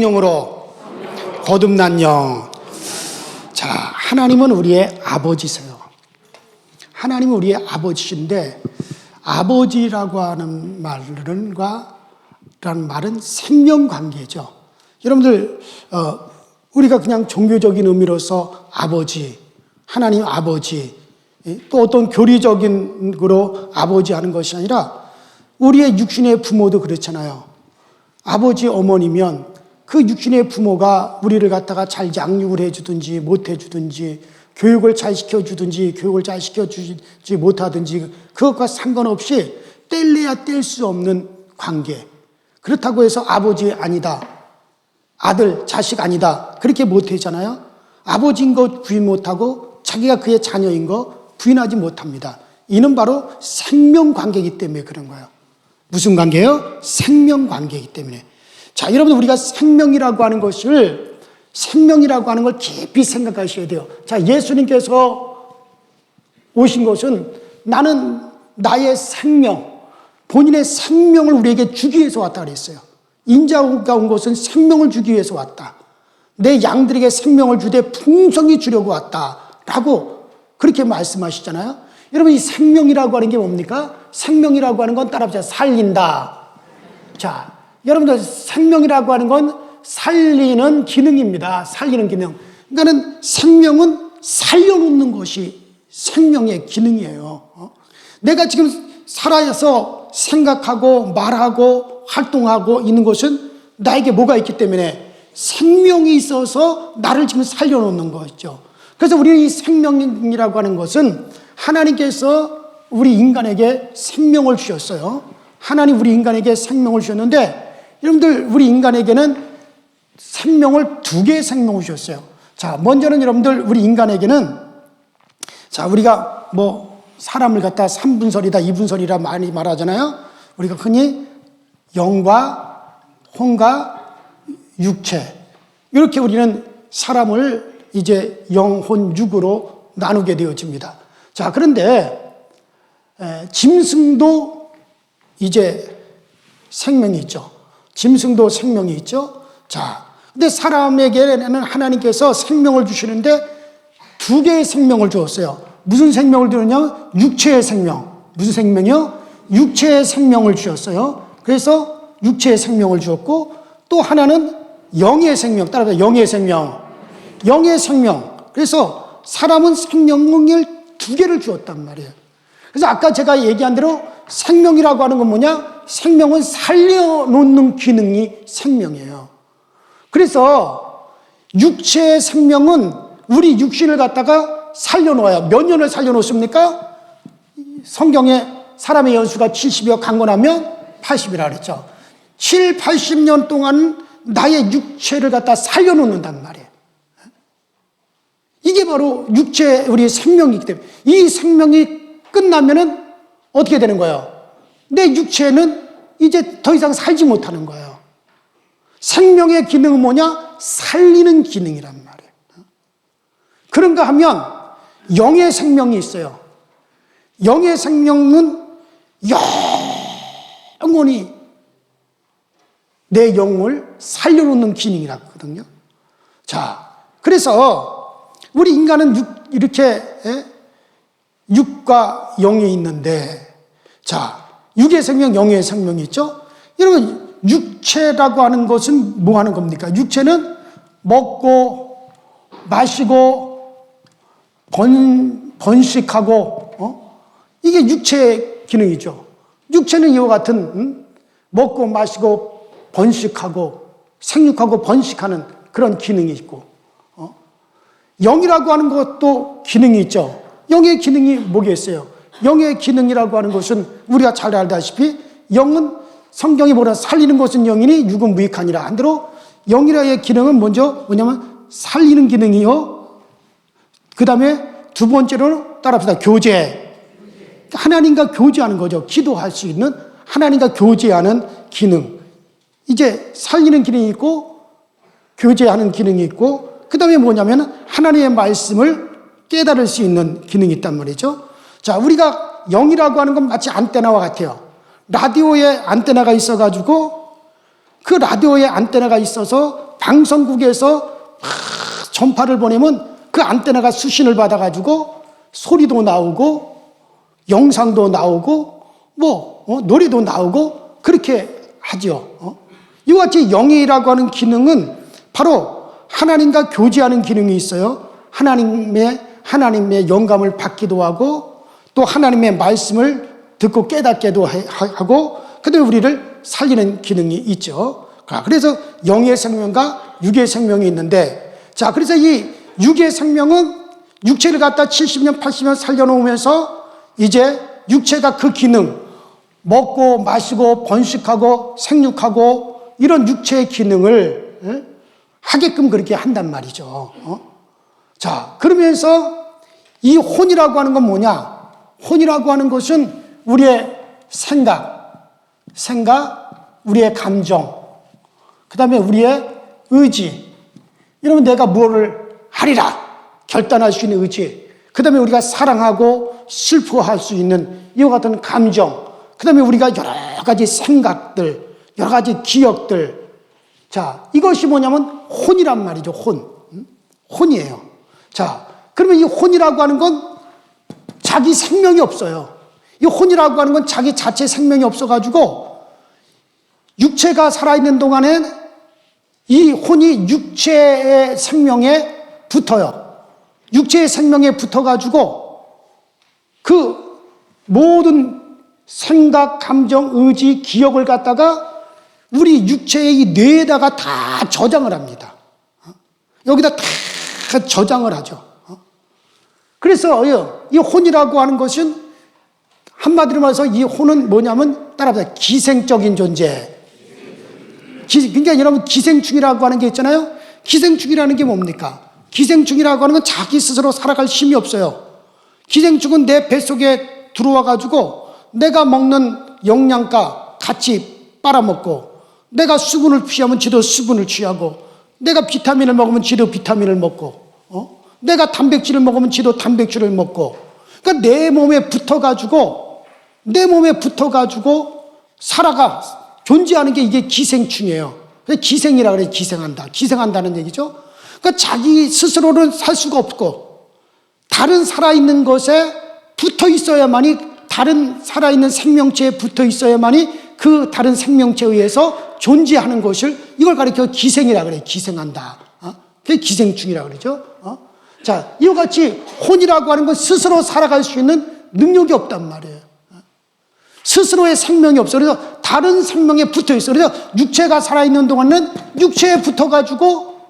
성령으로 거듭난 영. 자, 하나님은 우리의 아버지세요. 하나님은 우리의 아버지신데, 아버지라고 하는 말은 생명관계죠. 여러분들 우리가 그냥 종교적인 의미로서 아버지, 하나님 아버지, 또 어떤 교리적인 거로 아버지 하는 것이 아니라 우리의 육신의 부모도 그렇잖아요. 아버지, 어머니면 그 육신의 부모가 우리를 갖다가 잘 양육을 해주든지 못 해주든지, 교육을 잘 시켜주든지 교육을 잘 시켜주지 못하든지, 그것과 상관없이 뗄래야 뗄 수 없는 관계. 그렇다고 해서 아버지 아니다, 아들, 자식 아니다, 그렇게 못하잖아요. 아버지인 거 부인 못하고 자기가 그의 자녀인 거 부인하지 못합니다. 이는 바로 생명관계이기 때문에 그런 거예요. 무슨 관계예요? 생명관계이기 때문에. 자, 여러분, 우리가 생명이라고 하는 걸 깊이 생각하셔야 돼요. 자, 예수님께서 오신 것은 나의 생명, 본인의 생명을 우리에게 주기 위해서 왔다 그랬어요. 인자가 온 것은 생명을 주기 위해서 왔다. 내 양들에게 생명을 주되 풍성히 주려고 왔다라고 그렇게 말씀하시잖아요. 여러분, 이 생명이라고 하는 게 뭡니까? 생명이라고 하는 건 따라합시다. 살린다. 자, 여러분들, 생명이라고 하는 건 살리는 기능입니다. 살리는 기능. 그러니까는 생명은 살려놓는 것이 생명의 기능이에요. 내가 지금 살아서 생각하고 말하고 활동하고 있는 것은 나에게 뭐가 있기 때문에 생명이 있어서 나를 지금 살려놓는 거죠. 그래서 우리는 이 생명이라고 하는 것은 하나님께서 우리 인간에게 생명을 주셨어요. 하나님 우리 인간에게 생명을 주셨는데, 여러분들, 우리 인간에게는 생명을 두 개의 생명을 주셨어요. 자, 먼저는 여러분들, 우리 인간에게는, 자, 우리가 사람을 갖다 3분설이다, 2분설이라 많이 말하잖아요. 우리가 흔히 영과 혼과 육체, 이렇게 우리는 사람을 이제 영, 혼, 육으로 나누게 되어집니다. 자, 그런데 짐승도 이제 생명이 있죠. 짐승도 생명이 있죠. 자, 근데 사람에게는 하나님께서 생명을 주시는데 두 개의 생명을 주었어요. 무슨 생명을 주느냐? 육체의 생명. 무슨 생명이요? 육체의 생명을 주셨어요. 그래서 육체의 생명을 주었고, 또 하나는 영의 생명. 따라서 영의 생명. 영의 생명. 그래서 사람은 생명을 두 개를 주었단 말이에요. 그래서 아까 제가 얘기한 대로 생명이라고 하는 건 뭐냐? 생명은 살려놓는 기능이 생명이에요. 그래서 육체의 생명은 우리 육신을 갖다가 살려놓아요. 몇 년을 살려놓습니까? 성경에 사람의 연수가 70여 강건하면 80이라 그랬죠. 7, 80년 동안 나의 육체를 갖다 살려놓는단 말이에요. 이게 바로 육체, 우리의 생명이기 때문에, 이 생명이 끝나면은 어떻게 되는 거예요? 내 육체는 이제 더 이상 살지 못하는 거예요. 생명의 기능은 뭐냐? 살리는 기능이란 말이에요. 그런가 하면 영의 생명이 있어요. 영의 생명은 영원히 내 영을 살려놓는 기능이라고 하거든요. 자, 그래서 우리 인간은 이렇게 육과 영이 있는데, 자, 육의 생명, 영의 생명이 있죠. 여러분, 육체라고 하는 것은 뭐 하는 겁니까? 육체는 먹고 마시고 번식하고, 이게 육체의 기능이죠. 육체는 이와 같은 먹고 마시고 번식하고 생육하고 번식하는 그런 기능이 있고, 영이라고 하는 것도 기능이 있죠. 영의 기능이 뭐겠어요? 영의 기능이라고 하는 것은 우리가 잘 알다시피, 영은 성경이 뭐라, 살리는 것은 영이니 육은 무익하니라 한 대로, 영이라의 기능은 먼저 뭐냐면 살리는 기능이요. 그 다음에 두 번째로 따라합시다. 교제. 하나님과 교제하는 거죠. 기도할 수 있는 하나님과 교제하는 기능. 이제 살리는 기능이 있고 교제하는 기능이 있고, 그 다음에 뭐냐면 하나님의 말씀을 깨달을 수 있는 기능이 있단 말이죠. 자, 우리가 영이라고 하는 건 마치 안테나와 같아요. 라디오에 안테나가 있어가지고 그 라디오에 안테나가 있어서 방송국에서 전파를 보내면 그 안테나가 수신을 받아가지고 소리도 나오고 영상도 나오고 노래도 나오고 그렇게 하죠. 이와 같이 영이라고 하는 기능은 바로 하나님과 교제하는 기능이 있어요. 하나님의 영감을 받기도 하고 또 하나님의 말씀을 듣고 깨닫게도 하고 그다음에 우리를 살리는 기능이 있죠. 그래서 영의 생명과 육의 생명이 있는데, 자, 그래서 이 육의 생명은 육체를 갖다 70년, 80년 살려놓으면서 이제 육체가 그 기능, 먹고 마시고 번식하고 생육하고 이런 육체의 기능을 하게끔 그렇게 한단 말이죠. 자, 그러면서 이 혼이라고 하는 건 뭐냐? 혼이라고 하는 것은 우리의 생각, 우리의 감정, 그 다음에 우리의 의지. 이러면 내가 무엇을 하리라 결단할 수 있는 의지, 그 다음에 우리가 사랑하고 슬퍼할 수 있는 이와 같은 감정, 그 다음에 우리가 여러 가지 생각들, 여러 가지 기억들. 자, 이것이 뭐냐면 혼이란 말이죠. 혼이에요. 자, 그러면 이 혼이라고 하는 건 자기 생명이 없어요. 이 혼이라고 하는 건 자기 자체 생명이 없어가지고 육체가 살아있는 동안에 이 혼이 육체의 생명에 붙어요. 육체의 생명에 붙어가지고 그 모든 생각, 감정, 의지, 기억을 갖다가 우리 육체의 이 뇌에다가 다 저장을 합니다. 여기다 다 저장을 하죠. 그래서 이 혼이라고 하는 것은 한마디로 말해서 이 혼은 뭐냐면 따라합니다. 기생적인 존재. 그러니까 여러분 기생충이라고 하는 게 있잖아요. 기생충이라는 게 뭡니까? 기생충이라고 하는 건 자기 스스로 살아갈 힘이 없어요. 기생충은 내 뱃속에 들어와 가지고 내가 먹는 영양가 같이 빨아먹고, 내가 수분을 취하면 지도 수분을 취하고, 내가 비타민을 먹으면 지도 비타민을 먹고, 내가 단백질을 먹으면 지도 단백질을 먹고, 그러니까 내 몸에 붙어가지고 살아가 존재하는 게 이게 기생충이에요. 기생이라 그래요. 기생한다는 얘기죠. 그러니까 자기 스스로는 살 수가 없고 다른 살아있는 것에 붙어 있어야만이, 다른 살아있는 생명체에 붙어 있어야만이 그 다른 생명체에 의해서 존재하는 것을, 이걸 가리켜 기생이라 그래요. 기생한다. 그게 기생충이라 그러죠. 자, 이와 같이 혼이라고 하는 건 스스로 살아갈 수 있는 능력이 없단 말이에요. 스스로의 생명이 없어. 그래서 다른 생명에 붙어 있어. 그래서 육체가 살아있는 동안은 육체에 붙어가지고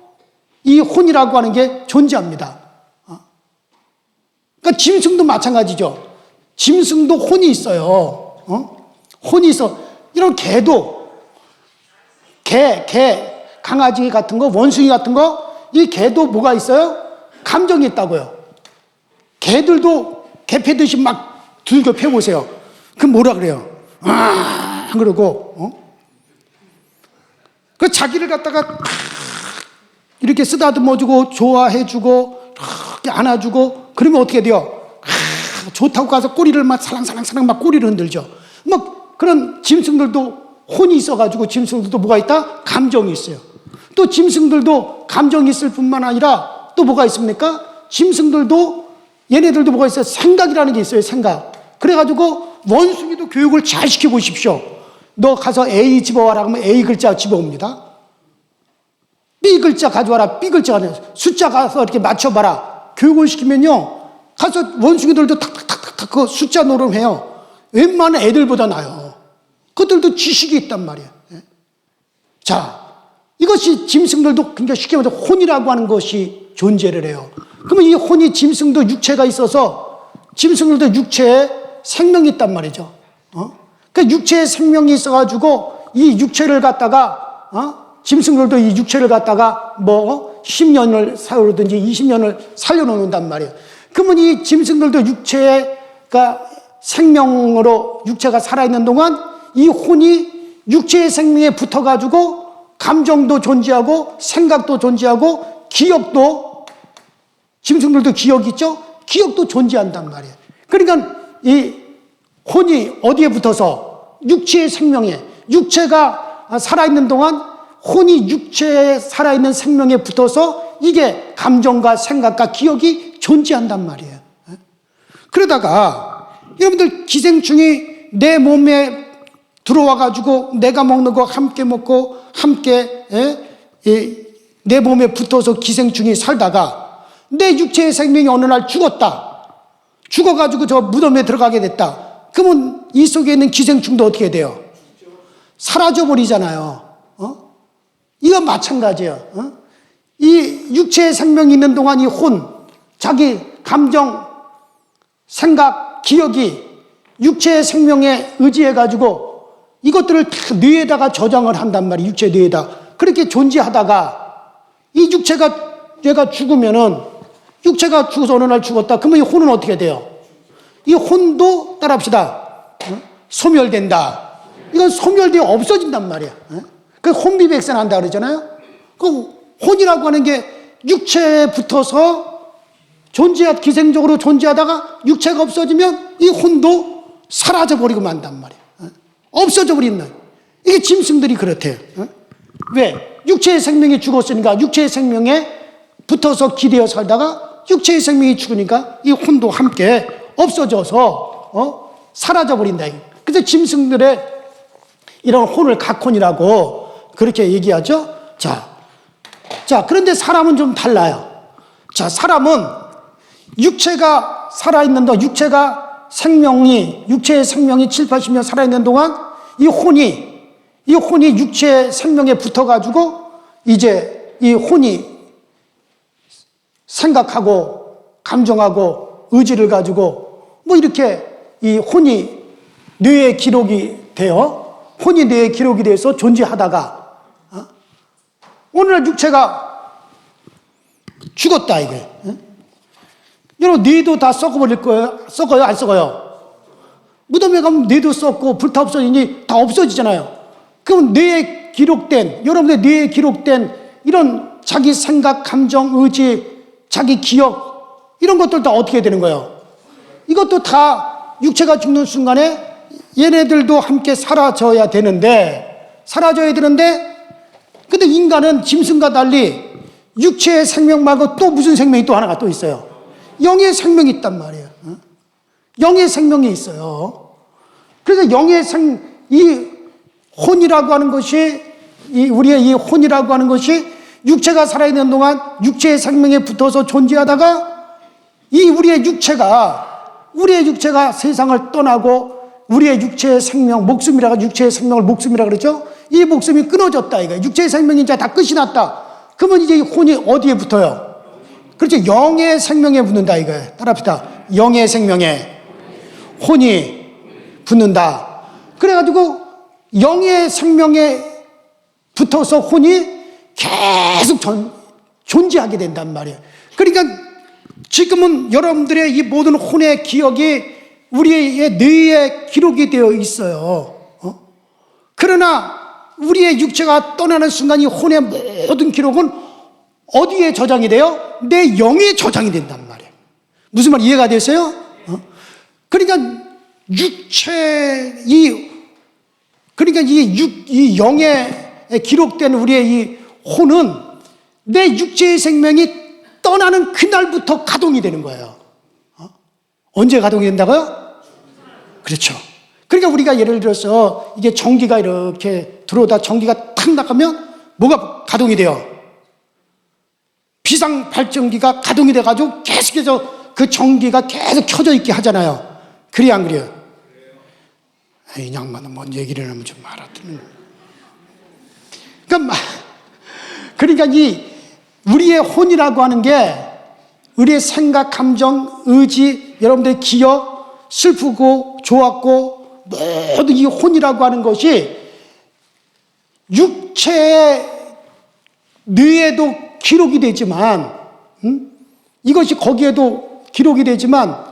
이 혼이라고 하는 게 존재합니다. 그러니까 짐승도 마찬가지죠. 짐승도 혼이 있어요. 혼이 있어. 이런 개도, 강아지 같은 거, 원숭이 같은 거, 이 개도 뭐가 있어요? 감정이 있다고요. 개들도 개 패듯이 막 들겨 펴보세요. 그럼 뭐라 그래요? 그러고, 그 자기를 갖다가 이렇게 쓰다듬어주고, 좋아해주고, 안아주고, 그러면 어떻게 돼요? 좋다고 가서 꼬리를 막 살랑살랑 막 꼬리를 흔들죠. 막 그런 짐승들도 혼이 있어가지고, 짐승들도 뭐가 있다? 감정이 있어요. 또 짐승들도 감정이 있을 뿐만 아니라 또 뭐가 있습니까? 짐승들도, 얘네들도 뭐가 있어요? 생각이라는 게 있어요. 생각. 그래가지고 원숭이도 교육을 잘 시켜보십시오. 너 가서 A 집어와라 하면 A 글자 집어옵니다. B 글자 가져와라. B 글자 가져와라. 숫자 가서 이렇게 맞춰봐라. 교육을 시키면요, 가서 원숭이들도 탁탁탁탁 그 숫자 노름해요. 웬만한 애들보다 나아요. 그들도 지식이 있단 말이에요. 자, 이것이 짐승들도 그러니까 쉽게 말해서 혼이라고 하는 것이 존재를 해요. 그러면 이 혼이, 짐승도 육체가 있어서 짐승들도 육체에 생명이 있단 말이죠. 그러니까 육체에 생명이 있어가지고 이 육체를 갖다가 짐승들도 이 육체를 갖다가 10년을 살려놓든지 20년을 살려놓는단 말이에요. 그러면 이 짐승들도 육체가 생명으로 육체가 살아있는 동안 이 혼이 육체의 생명에 붙어가지고 감정도 존재하고 생각도 존재하고 기억도, 짐승들도 기억이 있죠? 기억도 존재한단 말이에요. 그러니까 이 혼이 어디에 붙어서? 육체의 생명에, 육체가 살아있는 동안 혼이 육체에 살아있는 생명에 붙어서 이게 감정과 생각과 기억이 존재한단 말이에요. 그러다가 여러분들 기생충이 내 몸에 들어와 가지고 내가 먹는 거 함께 먹고 함께 내 몸에 붙어서 기생충이 살다가 내 육체의 생명이 어느 날 죽어가지고 저 무덤에 들어가게 됐다. 그러면 이 속에 있는 기생충도 어떻게 돼요? 사라져버리잖아요. 이건 마찬가지예요. 이 육체의 생명이 있는 동안 이 혼, 자기 감정, 생각, 기억이 육체의 생명에 의지해가지고 이것들을 다 뇌에다가 저장을 한단 말이에요. 육체 뇌에다. 그렇게 존재하다가 이 얘가 죽으면은 육체가 죽어서 어느 날 죽었다. 그러면 이 혼은 어떻게 돼요? 이 혼도 따라합시다. 소멸된다. 이건 소멸되어 없어진단 말이야. 그 혼비백산한다 그러잖아요. 그 혼이라고 하는 게 육체에 붙어서 기생적으로 존재하다가 육체가 없어지면 이 혼도 사라져버리고 만단 말이야. 없어져 버린다. 이게 짐승들이 그렇대요. 왜? 육체의 생명이 죽었으니까 육체의 생명에 붙어서 기대어 살다가 육체의 생명이 죽으니까 이 혼도 함께 없어져서 사라져 버린다. 그래서 짐승들의 이런 혼을 각혼이라고 그렇게 얘기하죠. 자, 그런데 사람은 좀 달라요. 자, 사람은 육체가 살아있는 동안, 육체의 생명이 7, 80년 살아있는 동안 이 혼이 육체의 생명에 붙어가지고 이제 이 혼이 생각하고 감정하고 의지를 가지고 뭐 이렇게 이 혼이 뇌에 기록이 돼서 존재하다가 오늘날 육체가 죽었다 이게. 여러분 뇌도 다 썩어버릴 거예요? 썩어요? 안 썩어요? 무덤에 가면 뇌도 썩고 불타 없어지니 다 없어지잖아요. 그럼 여러분의 뇌에 기록된 이런 자기 생각, 감정, 의지, 자기 기억 이런 것들 다 어떻게 되는 거예요? 이것도 다 육체가 죽는 순간에 얘네들도 함께 사라져야 되는데 근데 인간은 짐승과 달리 육체의 생명 말고 또 무슨 생명이 또 하나가 또 있어요? 영의 생명이 있단 말이에요. 영의 생명이 있어요. 그래서 이 혼이라고 하는 것이 우리의 이 혼이라고 하는 것이 육체가 살아있는 동안 육체의 생명에 붙어서 존재하다가 우리의 육체가 세상을 떠나고 우리의 육체의 생명, 육체의 생명을 목숨이라 그러죠? 이 목숨이 끊어졌다, 이거. 육체의 생명이 이제 다 끝이 났다. 그러면 이제 이 혼이 어디에 붙어요? 그렇죠. 영의 생명에 붙는다, 이거예요. 따라합시다. 영의 생명에 혼이 붙는다. 그래가지고 영의 생명에 붙어서 혼이 계속 존재하게 된단 말이에요. 그러니까 지금은 여러분들의 이 모든 혼의 기억이 우리의 뇌에 기록이 되어 있어요. 그러나 우리의 육체가 떠나는 순간 이 혼의 모든 기록은 어디에 저장이 돼요? 내 영에 저장이 된단 말이에요. 무슨 말 이해가 되세요? 그러니까 이 영에 기록된 우리의 이 혼은 내 육체의 생명이 떠나는 그날부터 가동이 되는 거예요. 언제 가동이 된다고요? 그렇죠. 그러니까 우리가 예를 들어서 이게 전기가 이렇게 들어오다 전기가 탁 나가면 뭐가 가동이 돼요? 비상 발전기가 가동이 돼가지고 계속해서 그 전기가 계속 켜져 있게 하잖아요. 그래야 안 그래요? 이 양반은 뭔 얘기를 하면 좀 알아듣는. 그러니까 우리의 혼이라고 하는 게 우리의 생각, 감정, 의지, 여러분들의 기억, 슬프고 좋았고 모든 이 혼이라고 하는 것이 육체의 뇌에도 기록이 되지만 이것이 거기에도 기록이 되지만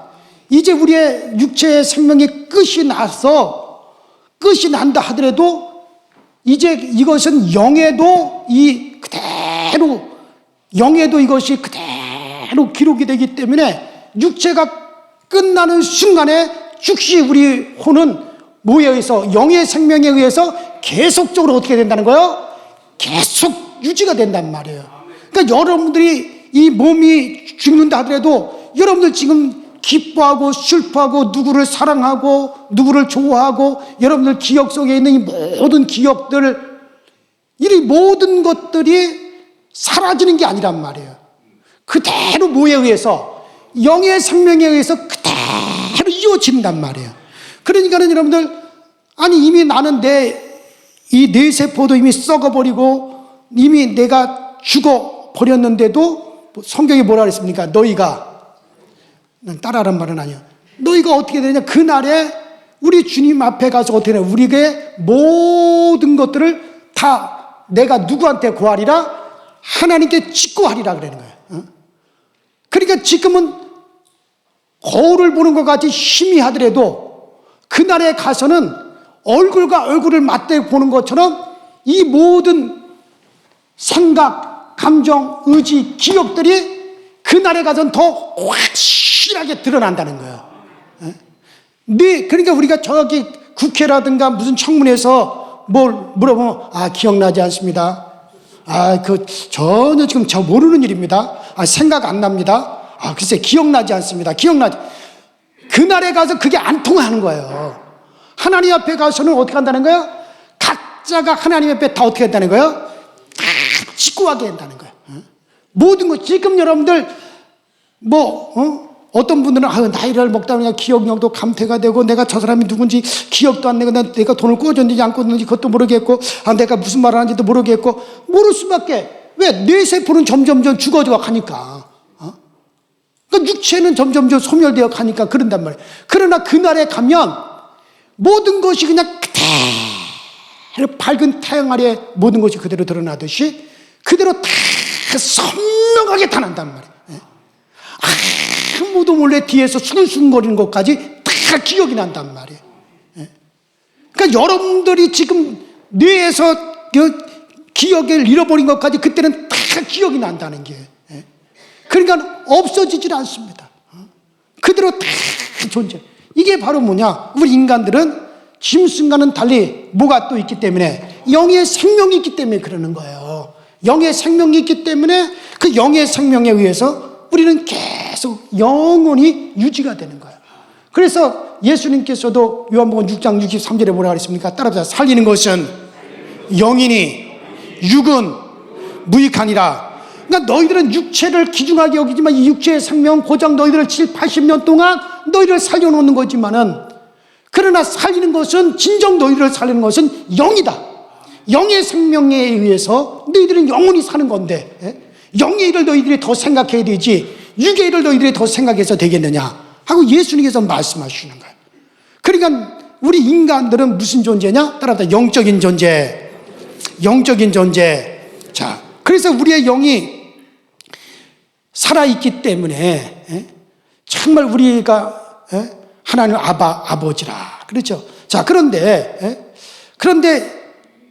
이제 우리의 육체의 생명이 끝이 난다 하더라도 이제 이것은 영에도 이것이 그대로 기록이 되기 때문에 육체가 끝나는 순간에 즉시 우리 혼은 뭐에 의해서? 영의 생명에 의해서 계속적으로 어떻게 된다는 거예요? 계속 유지가 된단 말이에요. 그러니까 여러분들이 이 몸이 죽는다 하더라도 여러분들 지금 기뻐하고 슬퍼하고 누구를 사랑하고 누구를 좋아하고 여러분들 기억 속에 있는 이 모든 기억들, 이 모든 것들이 사라지는 게 아니란 말이에요. 그대로 뭐에 의해서? 영의 생명에 의해서 그대로 이어진단 말이에요. 그러니까는 여러분들, 아니 이미 나는 이 뇌세포도 이미 썩어버리고 이미 내가 죽어버렸는데도 성경이 뭐라 그랬습니까? 너희가, 난 따라하란 말은 아니에요. 너희가 어떻게 되냐? 그날에 우리 주님 앞에 가서 어떻게 되냐? 우리에게 모든 것들을 다 내가 누구한테 고하리라? 하나님께 직고하리라 그러는 거예요. 그러니까 지금은 거울을 보는 것 같이 희미하더라도 그날에 가서는 얼굴과 얼굴을 맞대 보는 것처럼 이 모든 생각, 감정, 의지, 기억들이 그날에 가서는 더 확실하게 드러난다는 거예요. 네, 그러니까 우리가 저기 국회라든가 무슨 청문회에서 뭘 물어보면, 아, 기억나지 않습니다. 아, 전혀 지금 저 모르는 일입니다. 아, 생각 안 납니다. 아, 글쎄, 기억나지 않습니다. 그날에 가서 그게 안 통하는 거예요. 하나님 앞에 가서는 어떻게 한다는 거예요? 각자가 하나님 앞에 다 어떻게 한다는 거예요? 다 직구하게 한다는 거예요. 모든 것, 지금 여러분들, 어떤 분들은, 나이를 먹다 보니까 기억력도 감퇴가 되고, 내가 저 사람이 누군지 기억도 안 나고, 내가 돈을 꿔줬는지 안 꿔줬는지 그것도 모르겠고, 내가 무슨 말을 하는지도 모르겠고, 모를 수밖에. 왜? 뇌세포는 점점점 죽어져 가니까. 그러니까 육체는 점점점 소멸되어 가니까 그런단 말이에요. 그러나 그날에 가면 모든 것이 그냥 그대로 밝은 태양 아래 모든 것이 그대로 드러나듯이 그대로 다 선명하게 타난단 말이에요. 아무도 몰래 뒤에서 수근수근거리는 것까지 다 기억이 난단 말이에요. 그러니까 여러분들이 지금 뇌에서 기억을 잃어버린 것까지 그때는 다 기억이 난다는 게. 그러니까 없어지질 않습니다. 그대로 다 존재. 이게 바로 뭐냐? 우리 인간들은 짐승과는 달리 뭐가 또 있기 때문에, 영의 생명이 있기 때문에 그러는 거예요. 영의 생명이 있기 때문에 그 영의 생명에 의해서 우리는 계속 영원히 유지가 되는 거예요. 그래서 예수님께서도 요한복음 6장 63절에 뭐라 그랬습니까? 따라합시다. 살리는 것은 영이니 육은 무익하니라. 그러니까 너희들은 육체를 귀중하게 여기지만 이 육체의 생명 고작 너희들을 7, 80년 동안 너희를 살려놓는 거지만은, 그러나 살리는 것은, 진정 너희를 살리는 것은 영이다. 영의 생명에 의해서 너희들은 영원히 사는 건데, 영의 일을 너희들이 더 생각해야 되지 육의 일을 너희들이 더 생각해서 되겠느냐 하고 예수님께서 말씀하시는 거예요. 그러니까 우리 인간들은 무슨 존재냐? 따라합시다. 영적인 존재. 영적인 존재. 자, 그래서 우리의 영이 살아있기 때문에 정말 우리가 하나님 아버지라 그렇죠. 자, 그런데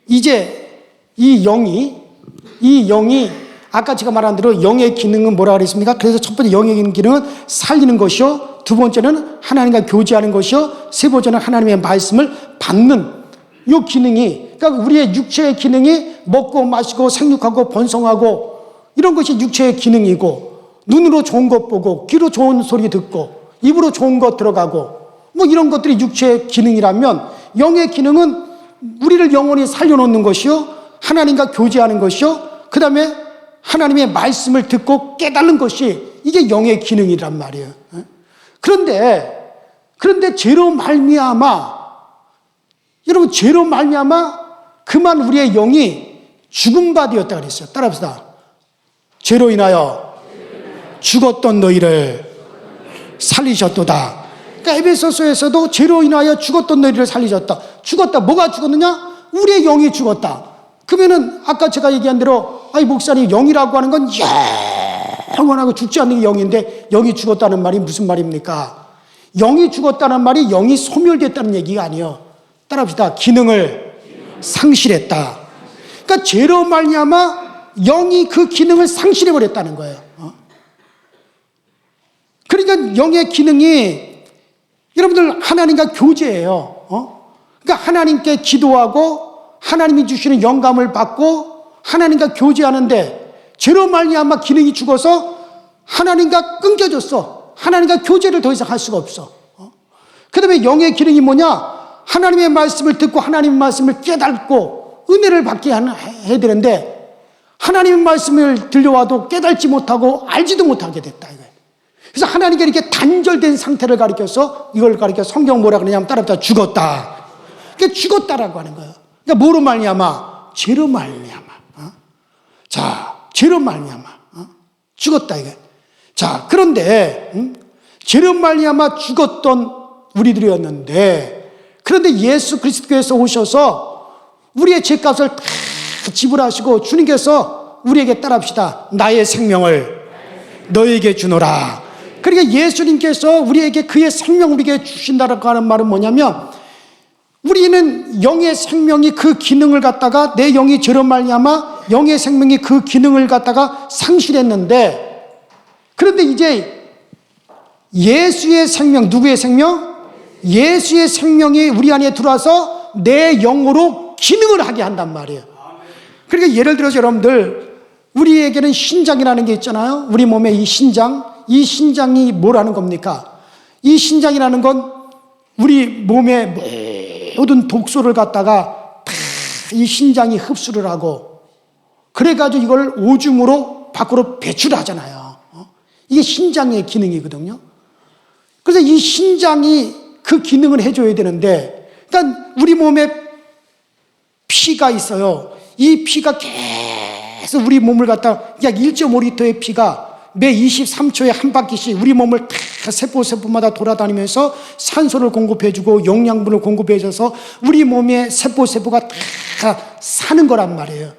이제 이 영이 아까 제가 말한 대로 영의 기능은 뭐라 그랬습니까? 그래서 첫 번째 영의 기능은 살리는 것이요, 두 번째는 하나님과 교제하는 것이요, 세 번째는 하나님의 말씀을 받는 이 기능이, 그러니까 우리의 육체의 기능이 먹고 마시고 생육하고 번성하고 이런 것이 육체의 기능이고, 눈으로 좋은 것 보고 귀로 좋은 소리 듣고 입으로 좋은 것 들어가고 이런 것들이 육체의 기능이라면, 영의 기능은 우리를 영원히 살려놓는 것이요, 하나님과 교제하는 것이요, 그 다음에 하나님의 말씀을 듣고 깨닫는 것이, 이게 영의 기능이란 말이에요. 그런데 죄로 말미암아, 여러분, 죄로 말미암아 그만 우리의 영이 죽은 바 되었다 그랬어요. 따라합시다. 죄로 인하여 죽었던 너희를 살리셨도다. 그러니까 에베소서에서도 죄로 인하여 죽었던 너희를 살리셨다. 죽었다. 뭐가 죽었느냐? 우리의 영이 죽었다. 그러면은 아까 제가 얘기한 대로, 목사님, 영이라고 하는 건 영원하고 죽지 않는 게 영인데, 영이 죽었다는 말이 무슨 말입니까? 영이 죽었다는 말이 영이 소멸됐다는 얘기가 아니에요. 따라합시다. 기능을 상실했다. 그러니까 죄로 말미암아 영이 그 기능을 상실해 버렸다는 거예요. 그러니까 영의 기능이 여러분들 하나님과 교제예요. 그러니까 하나님께 기도하고 하나님이 주시는 영감을 받고 하나님과 교제하는데 죄로 말미암아 기능이 죽어서 하나님과 끊겨졌어. 하나님과 교제를 더 이상 할 수가 없어. 그 다음에 영의 기능이 뭐냐? 하나님의 말씀을 듣고 하나님의 말씀을 깨닫고 은혜를 받게 해야 되는데 하나님의 말씀을 들려와도 깨닫지 못하고 알지도 못하게 됐다. 그래서 하나님께 이렇게 단절된 상태를 가리켜서 이걸 가리켜 성경 뭐라 그러냐면 따라붙어 죽었다. 그러니까 죽었다라고 하는 거예요. 그러니까 뭐로 말미암아? 죄로 말미암아. 자, 죄로 말미암아. 죽었다 이게. 자, 그런데 죄로 말미암아 죽었던 우리들이었는데 그런데 예수 그리스도께서 오셔서 우리의 죄값을 다 지불하시고 주님께서 우리에게 따라합시다. 나의 생명을 너에게 주노라. 그러니까 예수님께서 우리에게 그의 생명 우리에게 주신다라고 하는 말은 뭐냐면 우리는 영의 생명이 그 기능을 갖다가 내 영이 죄로 말미암아 영의 생명이 그 기능을 갖다가 상실했는데 그런데 이제 예수의 생명, 누구의 생명? 예수의 생명이 우리 안에 들어와서 내 영으로 기능을 하게 한단 말이에요. 그러니까 예를 들어서 여러분들 우리에게는 신장이라는 게 있잖아요. 우리 몸에 이 신장이 뭐라는 겁니까? 이 신장이라는 건 우리 몸의 모든 독소를 갖다가 다 이 신장이 흡수를 하고 그래가지고 이걸 오줌으로 밖으로 배출하잖아요. 이게 신장의 기능이거든요. 그래서 이 신장이 그 기능을 해줘야 되는데 그러니까 우리 몸에 피가 있어요. 이 피가 계속 우리 몸을 갖다 약 1.5리터의 피가 매 23초에 한 바퀴씩 우리 몸을 다 세포마다 돌아다니면서 산소를 공급해주고 영양분을 공급해줘서 우리 몸의 세포가 다 사는 거란 말이에요.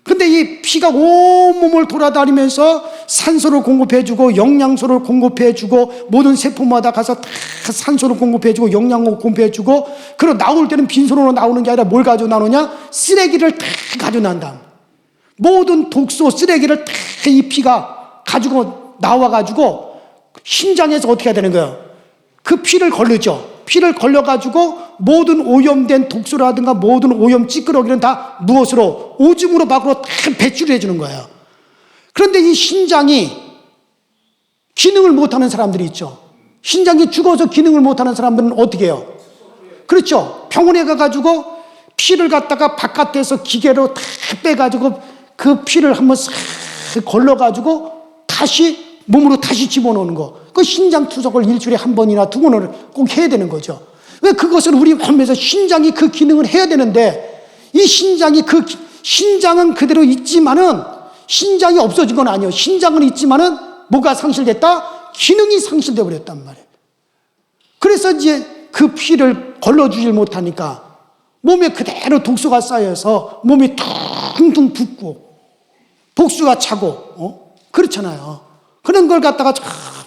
근데 이 피가 온몸을 돌아다니면서 산소를 공급해주고 영양소를 공급해주고 모든 세포마다 가서 다 산소를 공급해주고 영양을 공급해주고 그리고 나올 때는 빈손으로 나오는 게 아니라 뭘 가지고 나오느냐? 쓰레기를 다 가지고 난다. 모든 독소 쓰레기를 다 이 피가 가지고 나와가지고 신장에서 어떻게 해야 되는 거예요? 그 피를 걸르죠. 피를 걸려가지고 모든 오염된 독소라든가 모든 오염 찌끄러기는 다 무엇으로? 오줌으로 밖으로 다 배출을 해주는 거예요. 그런데 이 신장이 기능을 못하는 사람들이 있죠. 신장이 죽어서 기능을 못하는 사람들은 어떻게 해요? 그렇죠. 병원에 가가지고 피를 갖다가 바깥에서 기계로 다 빼가지고 그 피를 한번 싹 걸러가지고 다시 몸으로 다시 집어넣는 거. 그 신장 투석을 일주일에 한 번이나 두 번을 꼭 해야 되는 거죠. 왜 그것을 우리 몸에서 신장이 그 기능을 해야 되는데 이 신장은 그대로 있지만은 신장이 없어진 건 아니에요. 신장은 있지만은 뭐가 상실됐다? 기능이 상실되어 버렸단 말이에요. 그래서 이제 그 피를 걸러주질 못하니까 몸에 그대로 독소가 쌓여서 몸이 퉁퉁 붓고 복수가 차고 그렇잖아요. 그런 걸 갖다가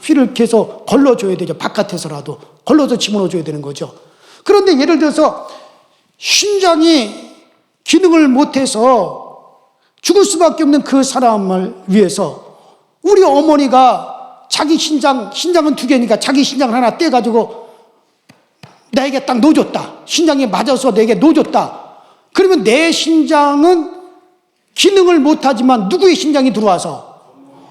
피를 계속 걸러줘야 되죠. 바깥에서라도 걸러서 집어넣어줘야 되는 거죠. 그런데 예를 들어서 신장이 기능을 못해서 죽을 수밖에 없는 그 사람을 위해서 우리 어머니가 자기 신장은 두 개니까 자기 신장을 하나 떼가지고 나에게 딱 놓아줬다. 신장에 맞아서 내게 놓아줬다. 그러면 내 신장은 기능을 못하지만 누구의 신장이 들어와서?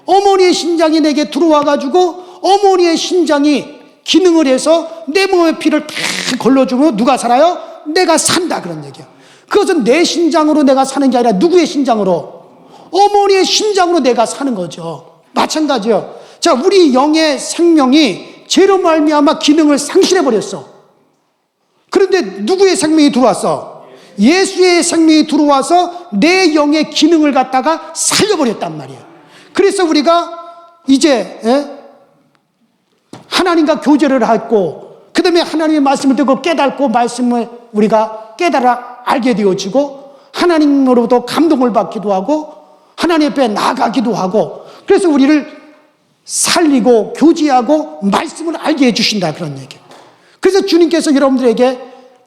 어머니의 신장이 내게 들어와가지고 어머니의 신장이 기능을 해서 내 몸의 피를 다 걸러주면 누가 살아요? 내가 산다 그런 얘기야. 그것은 내 신장으로 내가 사는 게 아니라 누구의 신장으로? 어머니의 신장으로 내가 사는 거죠. 마찬가지요. 자, 우리 영의 생명이 죄로 말미암아 기능을 상실해버렸어. 그런데 누구의 생명이 들어왔어? 예수의 생명이 들어와서 내 영의 기능을 갖다가 살려버렸단 말이야. 그래서 우리가 이제 하나님과 교제를 하고 그 다음에 하나님의 말씀을 듣고 깨닫고 말씀을 우리가 깨달아 알게 되어지고 하나님으로부터 감동을 받기도 하고 하나님 앞에 나아가기도 하고 그래서 우리를 살리고 교제하고 말씀을 알게 해주신다 그런 얘기예요. 그래서 주님께서 여러분들에게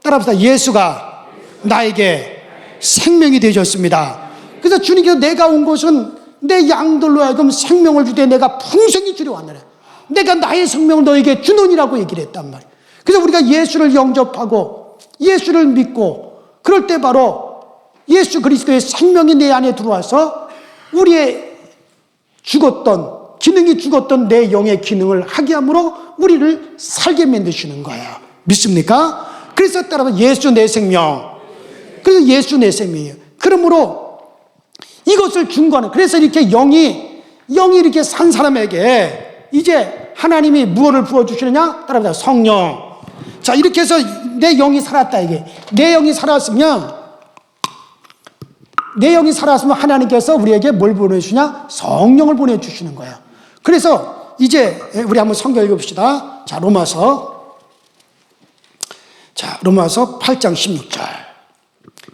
따라합시다. 예수가 나에게 생명이 되셨습니다. 그래서 주님께서 내가 온 것은 내 양들로 하여금 생명을 주되 내가 풍성히 주려 왔느라 내가 나의 생명을 너에게 주노니라고 얘기를 했단 말이에요. 그래서 우리가 예수를 영접하고 예수를 믿고 그럴 때 바로 예수 그리스도의 생명이 내 안에 들어와서 우리의 죽었던 기능이 죽었던 내 영의 기능을 하게 함으로 우리를 살게 만드시는 거예요. 믿습니까? 그래서 따라서 예수 내 생명. 그래서 예수 내 생명이에요. 그러므로 이것을 중거하는, 그래서 이렇게 영이 이렇게 산 사람에게 이제 하나님이 무엇을 부어주시느냐? 따라서 성령. 자, 이렇게 해서 내 영이 살았다, 이게. 내 영이 살았으면 하나님께서 우리에게 뭘 보내주시냐? 성령을 보내주시는 거예요. 그래서 이제 우리 한번 성경 읽어봅시다. 자, 로마서 8장 16절.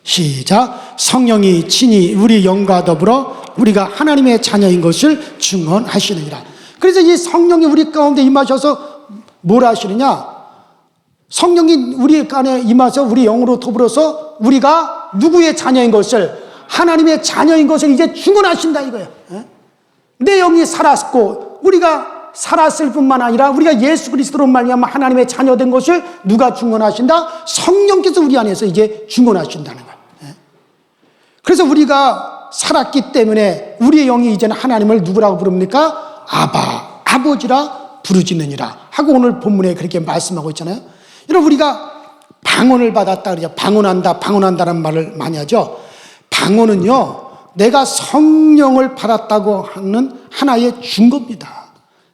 시작. 성령이 친히 우리 영과 더불어 우리가 하나님의 자녀인 것을 증언하시느니라. 그래서 이 성령이 우리 가운데 임하셔서 뭘 하시느냐? 성령이 우리 안에 임하셔서 우리 영으로 더불어서 우리가 누구의 자녀인 것을, 하나님의 자녀인 것을 이제 증언하신다 이거예요. 내 영이 살았고 우리가 살았을 뿐만 아니라 우리가 예수 그리스도로 말미암아 하나님의 자녀된 것을 누가 증언하신다? 성령께서 우리 안에서 이제 증언하신다는 거예요. 그래서 우리가 살았기 때문에 우리의 영이 이제는 하나님을 누구라고 부릅니까? 아바, 아버지라 부르짖느니라 하고 오늘 본문에 그렇게 말씀하고 있잖아요. 여러분, 우리가 방언을 받았다 그러죠. 방언한다는 말을 많이 하죠. 방언은요, 내가 성령을 받았다고 하는 하나의 증거입니다.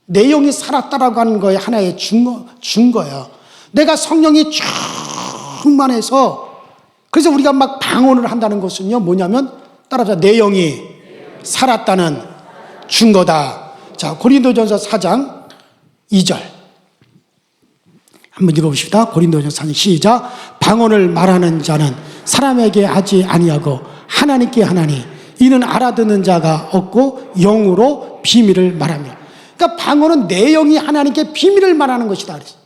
내 영이 살았다라고 하는 거에 하나의 증거예요. 내가 성령이 충만해서, 그래서 우리가 막 방언을 한다는 것은요, 뭐냐면 따라서 내 영이 살았다는 증거다. 자, 고린도전서 4장 2절 한번 읽어봅시다. 고린도전서 4장 시작. 방언을 말하는 자는 사람에게 하지 아니하고 하나님께 하나니 이는 알아듣는 자가 없고 영으로 비밀을 말하며. 그러니까 방언은 내 영이 하나님께 비밀을 말하는 것이다 그랬어요.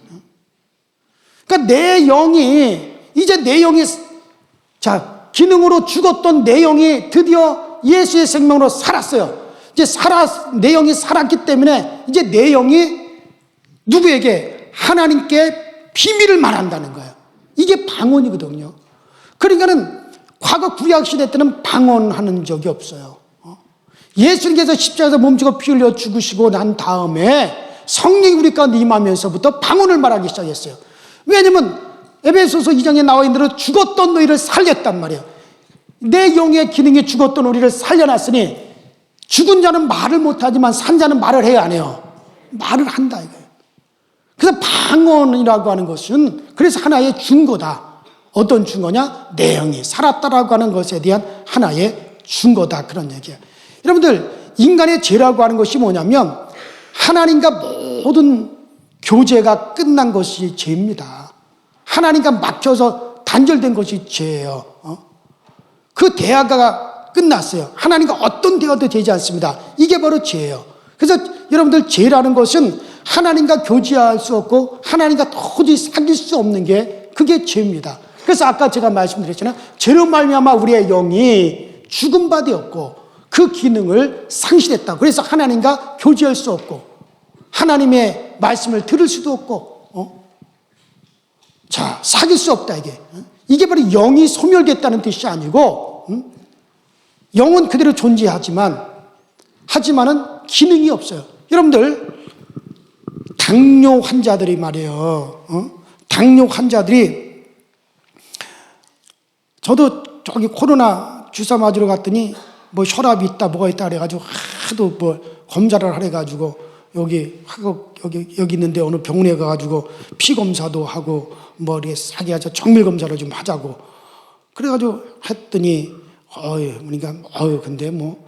그러니까 내 영이 기능으로 죽었던 내 영이 드디어 예수의 생명으로 살았어요. 이제 내 영이 살았기 때문에 이제 내 영이 누구에게? 하나님께 비밀을 말한다는 거예요. 이게 방언이거든요. 그러니까는 과거 구약시대 때는 방언하는 적이 없어요. 예수님께서 십자가에서 몸주고 피 흘려 죽으시고 난 다음에 성령이 우리 가운데 임하면서부터 방언을 말하기 시작했어요. 왜냐면 에베소서 2장에 나와 있는 대로 죽었던 너희를 살렸단 말이에요. 내 영의 기능이 죽었던 우리를 살려놨으니 죽은 자는 말을 못하지만 산 자는 말을 해야 안 해요. 말을 한다 이거예요. 그래서 방언이라고 하는 것은 그래서 하나의 증거다. 어떤 증거냐? 내 영이 살았다라고 하는 것에 대한 하나의 증거다, 그런 얘기예요. 여러분들, 인간의 죄라고 하는 것이 뭐냐면 하나님과 모든 교제가 끝난 것이 죄입니다. 하나님과 막혀서 단절된 것이 죄예요. 그 대화가 끝났어요. 하나님과 어떤 대화도 되지 않습니다. 이게 바로 죄예요. 그래서 여러분들, 죄라는 것은 하나님과 교제할 수 없고 하나님과 도저히 사귈 수 없는 게 그게 죄입니다. 그래서 아까 제가 말씀드렸잖아요. 죄로 말미암아 우리의 영이 죽은 바 되었고 그 기능을 상실했다. 그래서 하나님과 교제할 수 없고 하나님의 말씀을 들을 수도 없고 사귈 수 없다. 이게 바로 영이 소멸됐다는 뜻이 아니고 영은 그대로 존재하지만은 기능이 없어요. 여러분들, 당뇨 환자들이 말이에요. 당뇨 환자들이, 저도 저기 코로나 주사 맞으러 갔더니 뭐 혈압이 있다 뭐가 있다 그래가지고 하도 뭐 검사를 하래가지고 여기 있는데 어느 병원에 가가지고 피 검사도 하고 뭐 이렇게 자기가 정밀 검사를 좀 하자고 그래가지고 했더니 그러니까 근데 뭐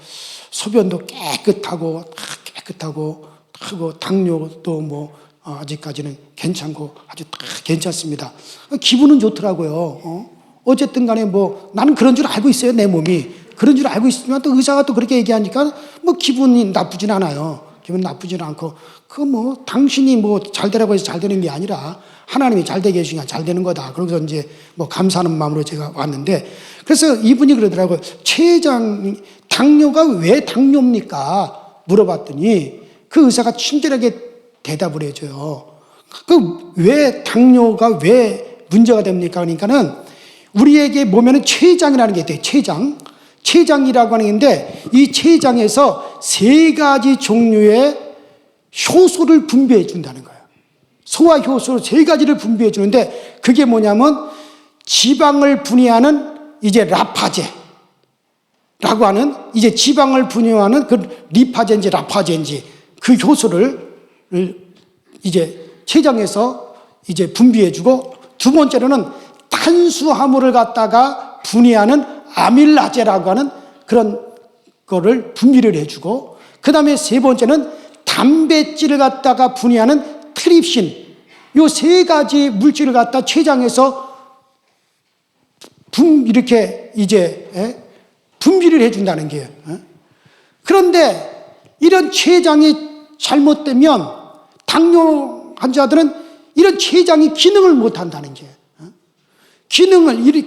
소변도 깨끗하고 하고 당뇨도 뭐 아직까지는 괜찮고 아주 다 괜찮습니다. 기분은 좋더라고요. 어쨌든 간에 뭐 나는 그런 줄 알고 있어요. 내 몸이 그런 줄 알고 있지만 또 의사가 또 그렇게 얘기하니까 뭐 기분이 나쁘진 않아요. 기분 나쁘진 않고 그 뭐 당신이 뭐 잘 되라고 해서 잘 되는 게 아니라 하나님이 잘 되게 해주니까 잘 되는 거다. 그래서 이제 뭐 감사하는 마음으로 제가 왔는데, 그래서 이분이 그러더라고요. 최 회장, 당뇨가 왜 당뇨입니까? 물어봤더니 그 의사가 친절하게 대답을 해줘요. 그 왜 당뇨가 왜 문제가 됩니까? 그러니까는 우리에게 보면은 췌장이라는 게 있대요. 췌장이라고 하는 게 있는데 이 췌장에서 세 가지 종류의 효소를 분비해 준다는 거예요. 소화 효소 세 가지를 분비해 주는데 그게 뭐냐면 지방을 분해하는 이제 라파제라고 하는 이제 지방을 분해하는 그 리파제인지 라파제인지 그 효소를 이제 췌장에서 이제 분비해 주고 두 번째로는 탄수화물을 갖다가 분해하는 아밀라제라고 하는 그런 거를 분비를 해주고 그 다음에 세 번째는 단백질을 갖다가 분해하는 트립신 요 세 가지 물질을 갖다 췌장에서 이렇게 이제 분비를 해준다는 게요. 그런데 이런 췌장이 잘못되면 당뇨 환자들은 이런 췌장이 기능을 못한다는 거예요.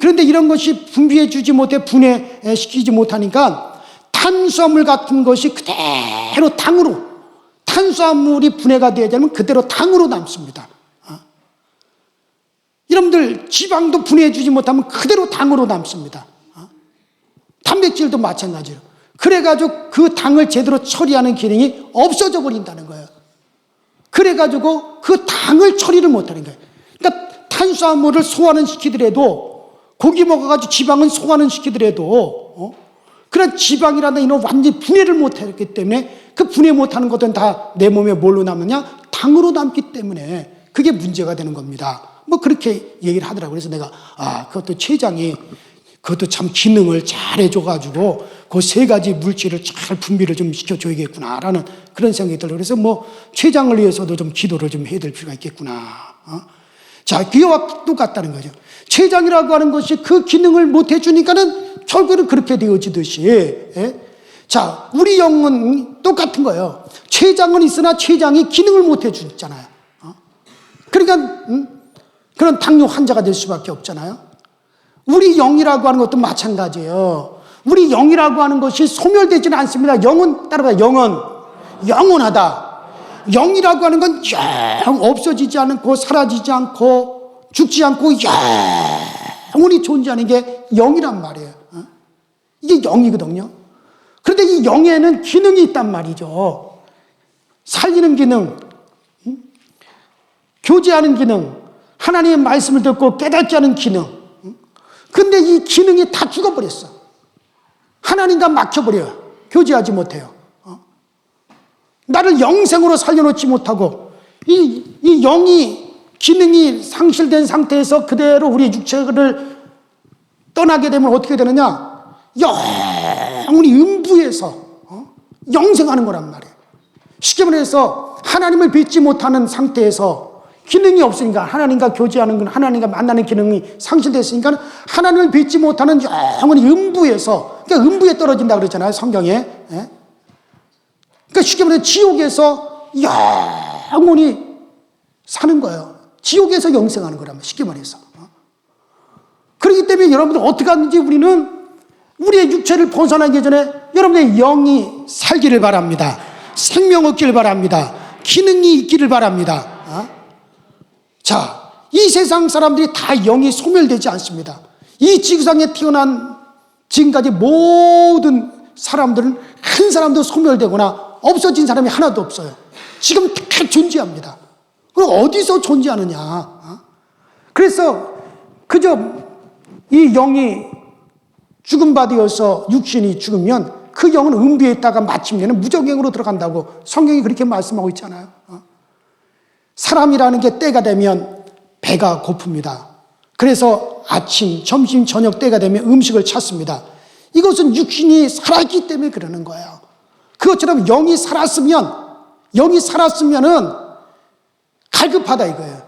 그런데 이런 것이 분비해 주지 못해 분해시키지 못하니까 탄수화물 같은 것이 그대로 탄수화물이 분해가 되어야되면 그대로 당으로 남습니다. 여러분들 지방도 분해해 주지 못하면 그대로 당으로 남습니다. 단백질도 마찬가지로. 그래가지고 그 당을 제대로 처리하는 기능이 없어져 버린다는 거예요. 그래가지고 그 당을 처리를 못하는 거예요. 그러니까 탄수화물을 소화는 시키더라도 고기 먹어가지고 지방은 소화는 시키더라도 그런 지방이라는 이런 완전히 분해를 못했기 때문에 그 분해 못하는 것들은 다 내 몸에 뭘로 남느냐? 당으로 남기 때문에 그게 문제가 되는 겁니다. 뭐 그렇게 얘기를 하더라고요. 그래서 내가 그것도 췌장이 그것도 참 기능을 잘 해줘가지고 그 세 가지 물질을 잘 분비를 좀 시켜줘야겠구나라는 그런 생각이 들어요. 그래서 뭐 췌장을 위해서도 좀 기도를 좀 해야 될 필요가 있겠구나. 자, 그와 똑같다는 거죠. 췌장이라고 하는 것이 그 기능을 못 해주니까는 결국은 그렇게 되어지듯이. 자, 우리 영은 똑같은 거예요. 췌장은 있으나 췌장이 기능을 못 해주잖아요. 그러니까 그런 당뇨 환자가 될 수밖에 없잖아요. 우리 영이라고 하는 것도 마찬가지예요. 우리 영이라고 하는 것이 소멸되지는 않습니다. 영은 따라봐요. 영은 영원하다. 영이라고 하는 건 없어지지 않고 사라지지 않고 죽지 않고 영원히 존재하는 게 영이란 말이에요. 이게 영이거든요. 그런데 이 영에는 기능이 있단 말이죠. 살리는 기능, 교제하는 기능, 하나님의 말씀을 듣고 깨닫지 않은 기능. 근데 이 기능이 다 죽어버렸어. 하나님과 막혀버려요. 교제하지 못해요. 나를 영생으로 살려놓지 못하고 이 영이 기능이 상실된 상태에서 그대로 우리 육체를 떠나게 되면 어떻게 되느냐? 영원히 음부에서 영생하는 거란 말이에요. 쉽게 말해서 하나님을 뵙지 못하는 상태에서 기능이 없으니까 하나님과 교제하는 건 하나님과 만나는 기능이 상실됐으니까 하나님을 뵙지 못하는 영원히 음부에서 그러니까 음부에 떨어진다 그러잖아요. 성경에. 그러니까 쉽게 말해서 지옥에서 영원히 사는 거예요. 지옥에서 영생하는 거라면 쉽게 말해서. 그렇기 때문에 여러분들 어떻게 하는지 우리는 우리의 육체를 벗어나기 전에 여러분의 영이 살기를 바랍니다. 생명 얻기를 바랍니다. 기능이 있기를 바랍니다. 자, 이 세상 사람들이 다 영이 소멸되지 않습니다. 이 지구상에 태어난 지금까지 모든 사람들은 한 사람도 소멸되거나 없어진 사람이 하나도 없어요. 지금 다 존재합니다. 그럼 어디서 존재하느냐? 그래서 그저 이 영이 죽은 바 되어서 육신이 죽으면 그 영은 음부에 있다가 마침내는 무적행으로 들어간다고 성경이 그렇게 말씀하고 있잖아요. 사람이라는 게 때가 되면 배가 고픕니다. 그래서 아침, 점심, 저녁 때가 되면 음식을 찾습니다. 이것은 육신이 살아있기 때문에 그러는 거예요. 그것처럼 영이 살았으면은 갈급하다 이거예요.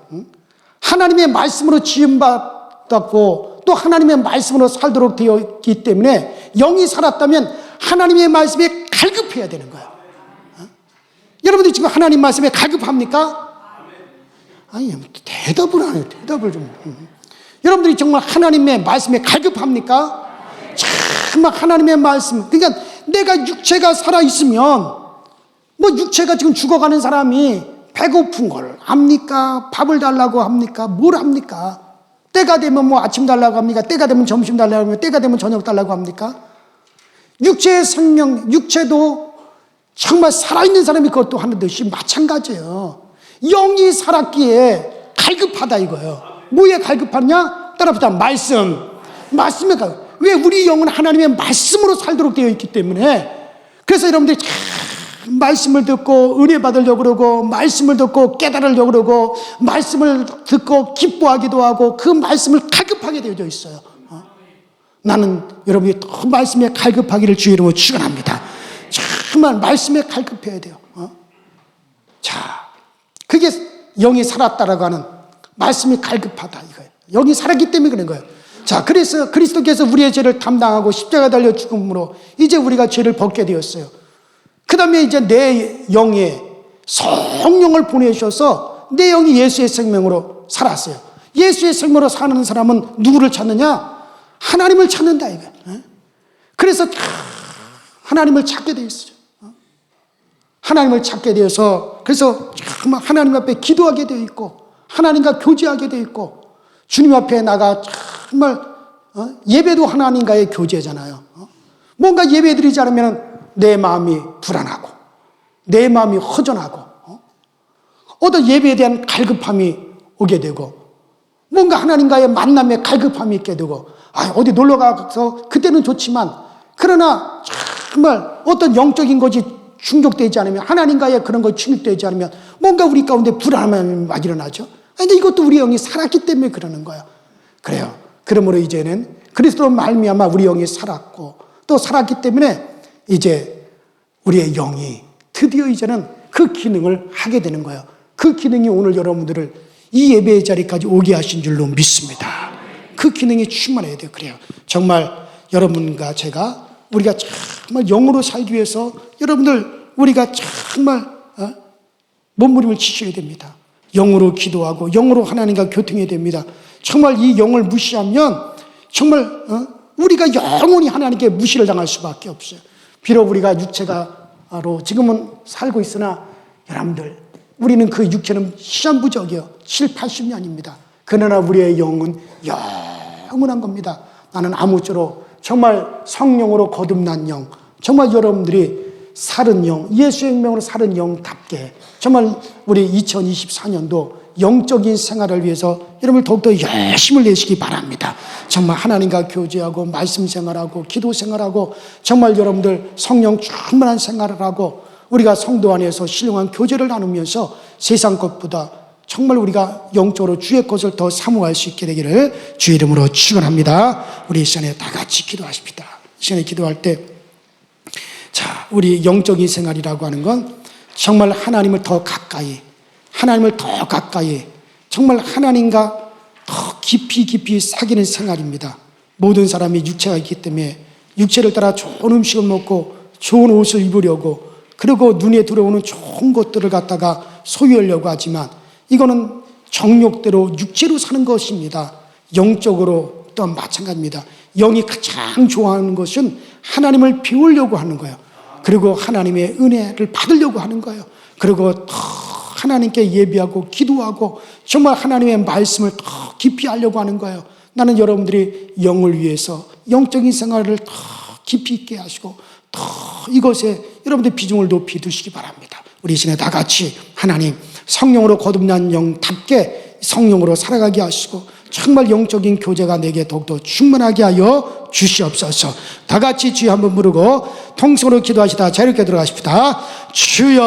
하나님의 말씀으로 지음받았고 또 하나님의 말씀으로 살도록 되어 있기 때문에 영이 살았다면 하나님의 말씀에 갈급해야 되는 거예요. 여러분들 지금 하나님 말씀에 갈급합니까? 아니, 대답을 안 해요. 대답을 좀. 여러분들이 정말 하나님의 말씀에 갈급합니까? 정말 하나님의 말씀. 그러니까 내가 육체가 살아있으면 뭐 육체가 지금 죽어가는 사람이 배고픈 걸 합니까? 밥을 달라고 합니까? 뭘 합니까? 때가 되면 뭐 아침 달라고 합니까? 때가 되면 점심 달라고 합니까? 때가 되면 저녁 달라고 합니까? 육체의 생명, 육체도 정말 살아있는 사람이 그것도 하는 듯이 마찬가지예요. 영이 살았기에 갈급하다 이거예요. 뭐에 갈급하냐? 따라붙자. 말씀에 갈급. 왜? 우리 영은 하나님의 말씀으로 살도록 되어 있기 때문에. 그래서 여러분들이 참 말씀을 듣고 은혜 받으려고 그러고, 말씀을 듣고 깨달으려고 그러고, 말씀을 듣고 기뻐하기도 하고, 그 말씀을 갈급하게 되어져 있어요. 나는 여러분이 더 말씀에 갈급하기를 주의 이름으로 축원합니다. 정말 말씀에 갈급해야 돼요. 자, 그게 영이 살았다라고 하는, 말씀이 갈급하다 이거예요. 영이 살았기 때문에 그런 거예요. 자, 그래서 그리스도께서 우리의 죄를 담당하고 십자가 달려 죽음으로 이제 우리가 죄를 벗게 되었어요. 그 다음에 이제 내 영에 성령을 보내셔서 내 영이 예수의 생명으로 살았어요. 예수의 생명으로 사는 사람은 누구를 찾느냐? 하나님을 찾는다 이거예요. 그래서 하나님을 찾게 되어 있어요. 하나님을 찾게 되어서, 그래서 정말 하나님 앞에 기도하게 되어 있고, 하나님과 교제하게 되어 있고, 주님 앞에 나가 정말 예배도 하나님과의 교제잖아요. 뭔가 예배 드리지 않으면 내 마음이 불안하고, 내 마음이 허전하고, 어떤 예배에 대한 갈급함이 오게 되고, 뭔가 하나님과의 만남에 갈급함이 있게 되고, 어디 놀러 가서 그때는 좋지만, 그러나 정말 어떤 영적인 것이 충족되지 않으면, 하나님과의 그런 것이 충족되지 않으면 뭔가 우리 가운데 불안함이 막 일어나죠. 근데 이것도 우리 영이 살았기 때문에 그러는 거예요. 그래요. 그러므로 이제는 그리스도로 말미암아 우리 영이 살았고, 또 살았기 때문에 이제 우리의 영이 드디어 이제는 그 기능을 하게 되는 거예요. 그 기능이 오늘 여러분들을 이 예배의 자리까지 오게 하신 줄로 믿습니다. 그 기능이 충만해야 돼요. 그래요. 정말 여러분과 제가, 우리가 정말 영으로 살기 위해서 여러분들, 우리가 정말 몸부림을 치셔야 됩니다. 영으로 기도하고 영으로 하나님과 교통해야 됩니다. 정말 이 영을 무시하면 정말 우리가 영원히 하나님께 무시를 당할 수밖에 없어요. 비록 우리가 육체가로 지금은 살고 있으나 여러분들, 우리는 그 육체는 시한부적이요. 7, 80년입니다. 그러나 우리의 영은 영원한 겁니다. 나는 아무쪼록 정말 성령으로 거듭난 영, 정말 여러분들이 살은 영, 예수의 생명으로 살은 영답게 정말 우리 2024년도 영적인 생활을 위해서 여러분 더욱더 열심을 내시기 바랍니다. 정말 하나님과 교제하고 말씀 생활하고 기도 생활하고 정말 여러분들 성령 충만한 생활을 하고 우리가 성도 안에서 신령한 교제를 나누면서 세상 것보다 정말 우리가 영적으로 주의 것을 더 사모할 수 있게 되기를 주의 이름으로 축원합니다. 우리 이 시간에 다 같이 기도하십시다. 이 시간에 기도할 때, 자, 우리 영적인 생활이라고 하는 건 정말 하나님을 더 가까이, 하나님을 더 가까이, 정말 하나님과 더 깊이 사귀는 생활입니다. 모든 사람이 육체가 있기 때문에 육체를 따라 좋은 음식을 먹고 좋은 옷을 입으려고, 그리고 눈에 들어오는 좋은 것들을 갖다가 소유하려고 하지만 이거는 정욕대로 육체로 사는 것입니다. 영적으로 또한 마찬가지입니다. 영이 가장 좋아하는 것은 하나님을 배우려고 하는 거예요. 그리고 하나님의 은혜를 받으려고 하는 거예요. 그리고 더 하나님께 예비하고 기도하고 정말 하나님의 말씀을 더 깊이 하려고 하는 거예요. 나는 여러분들이 영을 위해서 영적인 생활을 더 깊이 있게 하시고 더 이것에 여러분들 비중을 높이 두시기 바랍니다. 우리 이 시간에 다 같이 하나님, 성령으로 거듭난 영답게 성령으로 살아가게 하시고 정말 영적인 교제가 내게 더욱더 충만하게 하여 주시옵소서. 다 같이 주여 한번 부르고 통성으로 기도하시다 자유롭게 들어가십시다. 주여.